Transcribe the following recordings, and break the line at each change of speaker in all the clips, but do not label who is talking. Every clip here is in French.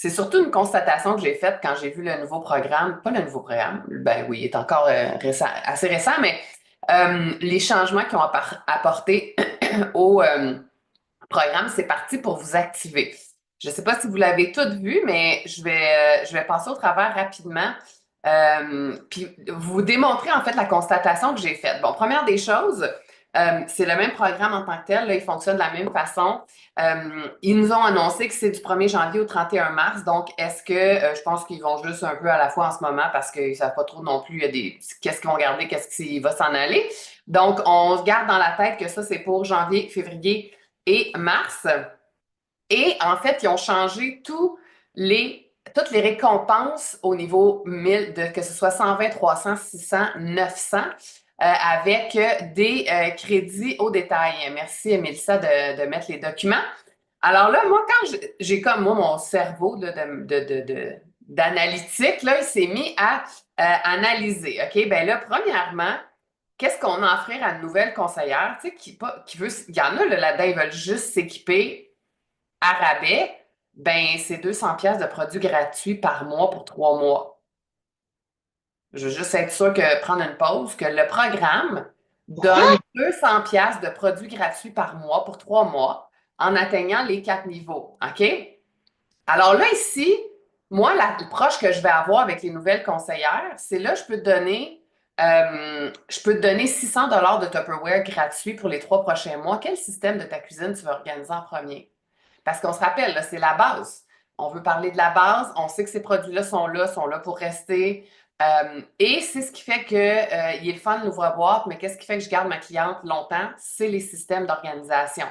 C'est surtout une constatation que j'ai faite quand j'ai vu le nouveau programme, pas le nouveau programme, ben oui, il est encore assez récent, mais les changements qu'ils ont apportés au programme, c'est parti pour vous activer. Je ne sais pas si vous l'avez toutes vu, mais je vais passer au travers rapidement, puis vous démontrer en fait la constatation que j'ai faite. Bon, première des choses, c'est le même programme en tant que tel, là, il fonctionne de la même façon. Ils nous ont annoncé que c'est du 1er janvier au 31 mars, donc est-ce que je pense qu'ils vont juste un peu à la fois en ce moment parce qu'ils ne savent pas trop non plus qu'est-ce qu'ils vont garder, qu'est-ce qui va s'en aller. Donc, on se garde dans la tête que ça, c'est pour janvier, février et mars. Et en fait, ils ont changé toutes les récompenses au niveau 1000, que ce soit 120, 300, 600, 900, avec des crédits au détail. Merci, Mélissa, de mettre les documents. Alors là, moi, quand j'ai comme moi, mon cerveau là, d'analytique, là, il s'est mis à analyser. OK, ben là, premièrement, qu'est-ce qu'on a à offrir à une nouvelle conseillère, tu sais, qui veut, il y en a là, là-dedans, ils veulent juste s'équiper à rabais, ben c'est 200 pièces de produits gratuits par mois pour 3 mois. Je veux juste être sûr que prendre une pause, que le programme donne 200 pièces de produits gratuits par mois pour 3 mois en atteignant les 4 niveaux. OK? Alors là, ici, moi, la proche que je vais avoir avec les nouvelles conseillères, c'est là, je peux te donner 600 de Tupperware gratuit pour les 3 prochains mois. Quel système de ta cuisine tu veux organiser en premier? Parce qu'on se rappelle, là, c'est la base. On veut parler de la base. On sait que ces produits-là sont là pour rester. Et c'est ce qui fait que, il est le fun de l'ouvre-boîte, mais qu'est-ce qui fait que je garde ma cliente longtemps? C'est les systèmes d'organisation.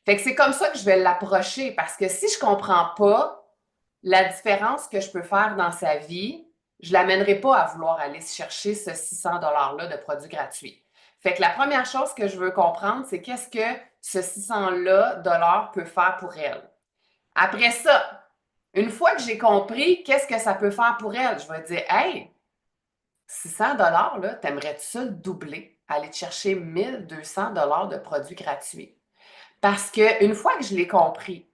Fait que c'est comme ça que je vais l'approcher parce que si je comprends pas la différence que je peux faire dans sa vie, je l'amènerai pas à vouloir aller chercher ce 600 $-là de produits gratuits. Fait que la première chose que je veux comprendre, c'est qu'est-ce que ce 600-là dollars peut faire pour elle. Après ça, une fois que j'ai compris qu'est-ce que ça peut faire pour elle, je vais dire, hey, 600 $, là, t'aimerais-tu ça le doubler, aller te chercher 1200 $ de produits gratuits? Parce que une fois que je l'ai compris,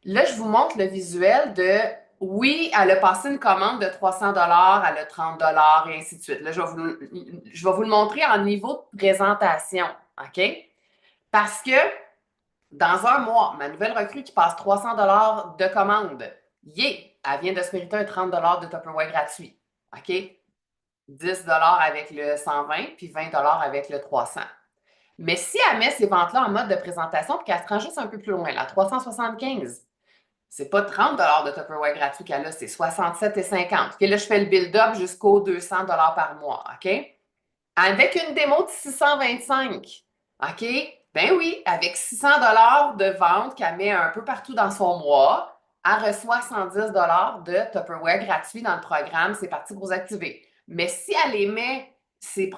là, je vous montre le visuel de oui, elle a passé une commande de 300 $, elle a 30 $ et ainsi de suite. Là, je vais vous le montrer en niveau de présentation, OK? Parce que dans un mois, ma nouvelle recrue qui passe 300 $ de commande, yeah, elle vient de se mériter un 30 $ de Tupperware gratuit, OK? 10 $ avec le 120 puis 20 $ avec le 300. Mais si elle met ces ventes-là en mode de présentation puis qu'elle se rend juste un peu plus loin, la 375, c'est pas 30 $ de Tupperware gratuit qu'elle a, c'est 67,50. Puis là, je fais le build-up jusqu'aux 200 $ par mois, OK? Avec une démo de 625, OK? Ben oui, avec 600 $ de vente qu'elle met un peu partout dans son mois, elle reçoit 110 $ de Tupperware gratuit dans le programme. C'est parti pour vous activer. Mais si elle les met, ces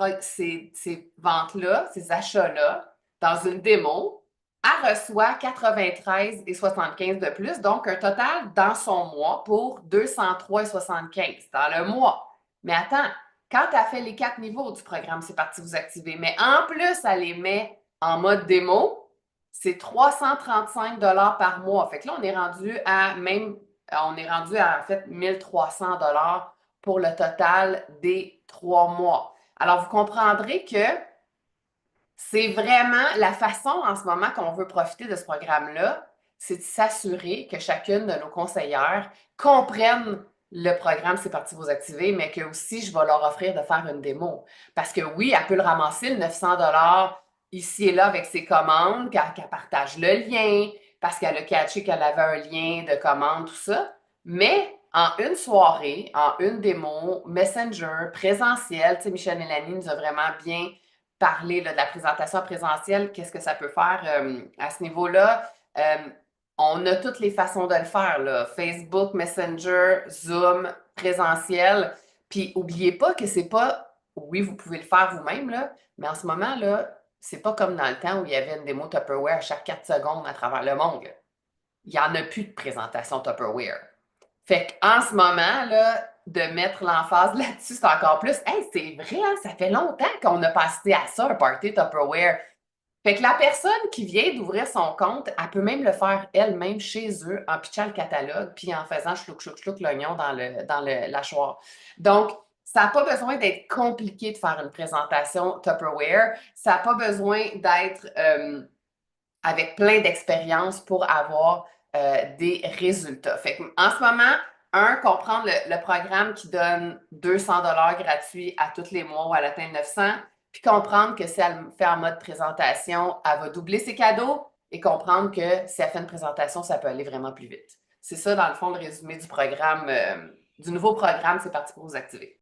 ventes-là, ces achats-là, dans une démo, elle reçoit 93,75 de plus, donc un total dans son mois pour 203,75 dans le mois. Mais attends, quand tu as fait les 4 niveaux du programme, c'est parti vous activer. Mais en plus, elle les met en mode démo, c'est 335 $ par mois. Fait que là, on est rendu à en fait 1300 $ pour le total des 3 mois. Alors, vous comprendrez que c'est vraiment la façon en ce moment qu'on veut profiter de ce programme-là, c'est de s'assurer que chacune de nos conseillères comprenne le programme C'est parti vous activer, mais que aussi je vais leur offrir de faire une démo. Parce que oui, elle peut le ramasser, le 900 $ ici et là avec ses commandes, qu'elle partage le lien, parce qu'elle a catché qu'elle avait un lien de commande, tout ça. Mais en une soirée, en une démo, Messenger, présentiel, tu sais, Michel Mélanie nous a vraiment bien parler là, de la présentation présentielle, qu'est-ce que ça peut faire à ce niveau-là. Euh, on a toutes les façons de le faire, là. Facebook, Messenger, Zoom, présentiel. Puis, n'oubliez pas que c'est pas, oui, vous pouvez le faire vous-même, là, mais en ce moment, là, c'est pas comme dans le temps où il y avait une démo Tupperware à chaque 4 secondes à travers le monde, là. Il n'y en a plus de présentation Tupperware. Fait qu'en ce moment, là, de mettre l'emphase là-dessus, c'est encore plus. Hey, c'est vrai, hein, ça fait longtemps qu'on a passé à ça, un party Tupperware. Fait que la personne qui vient d'ouvrir son compte, elle peut même le faire elle-même chez eux en pitchant le catalogue puis en faisant chlouc, chlouc, chlouc l'oignon dans le lâchoir. Donc, ça n'a pas besoin d'être compliqué de faire une présentation Tupperware. Ça n'a pas besoin d'être avec plein d'expérience pour avoir des résultats. Fait que, en ce moment, comprendre le programme qui donne 200 $ gratuits à tous les mois ou à l'atteindre 900, puis comprendre que si elle fait en mode présentation, elle va doubler ses cadeaux et comprendre que si elle fait une présentation, ça peut aller vraiment plus vite. C'est ça, dans le fond, le résumé du programme, du nouveau programme, c'est parti pour vous activer.